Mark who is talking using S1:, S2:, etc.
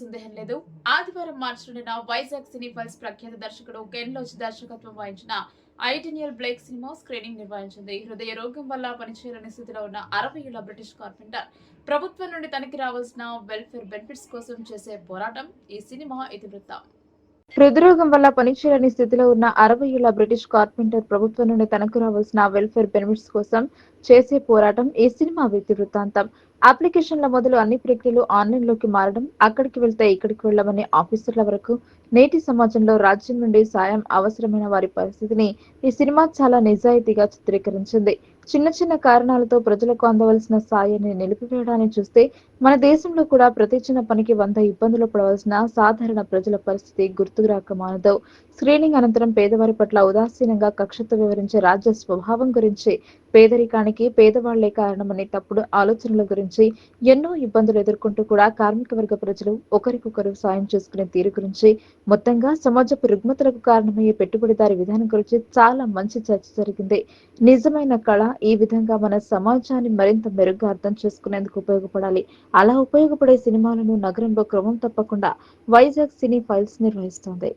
S1: సందేహం లేదు. ఆదివారం మార్చి 2న వైజాగ్ సినీ ఫైల్స్ ప్రఖ్యాత దర్శకుడు కెన్ లోచ్ దర్శకత్వం వహించిన ఐడెనియల్ బ్లేక్ సినిమా స్క్రీనింగ్ నిర్వహించింది. హృదయ రోగం వల్ల పనిచేయలేని స్థితిలో ఉన్న 60 ఏళ్ల బ్రిటిష్ కార్పెంటర్ ప్రభుత్వం నుండి తనకి రావాల్సిన వెల్ఫేర్ బెనిఫిట్స్ కోసం చేసే పోరాటం ఈ సినిమా ఇతివృత్తం. హృద్రోగం వల్ల పనిచేయలేని స్థితిలో ఉన్న 60 ఏళ్ల బ్రిటిష్ కార్పెంటర్ ప్రభుత్వం నుండి తనకు రావాల్సిన వెల్ఫేర్ బెనిఫిట్స్ కోసం చేసే పోరాటం ఈ సినిమా వృత్తాంతం. అప్లికేషన్ల మొదలు అన్ని ప్రక్రియలు ఆన్లైన్లోకి మారడం, అక్కడికి వెళ్తే ఇక్కడికి వెళ్లమనే ఆఫీసర్ల వరకు నేటి సమాజంలో రాజ్యం నుండి సాయం అవసరమైన వారి పరిస్థితిని ఈ సినిమా చాలా నిజాయితీగా చిత్రీకరించింది. చిన్న చిన్న కారణాలతో ప్రజలకు అందవలసిన సాయాన్ని నిలిపివేయడాన్ని చూస్తే మన దేశంలో కూడా ప్రతి చిన్న పనికి 100 ఇబ్బందులు పడవలసిన సాధారణ ప్రజల పరిస్థితి గుర్తుకురాక మానదు. స్క్రీనింగ్ అనంతరం పేదవారి పట్ల ఉదాసీనంగా కక్షతో వివరించే రాజ్య స్వభావం గురించి, పేదరికానికి పేదవాళ్లే కారణమనే తప్పుడు ఆలోచనల గురించి, ఎన్నో ఇబ్బందులు ఎదుర్కొంటూ కూడా కార్మిక వర్గ ప్రజలు ఒకరికొకరు సాయం చేసుకునే తీరు గురించి, మొత్తంగా సమాజపు రుగ్మతలకు కారణమయ్యే పెట్టుబడిదారీ విధానం గురించి చాలా మంచి చర్చ జరిగింది. నిజమైన కళ ఈ విధంగా మన సమాజాన్ని మరింత మెరుగ్గా అర్థం చేసుకునేందుకు ఉపయోగపడాలి. అలా ఉపయోగపడే సినిమాలను నగరంలో క్రమం తప్పకుండా వైజాగ్ సినీ ఫైల్స్ నిర్వహిస్తోంది.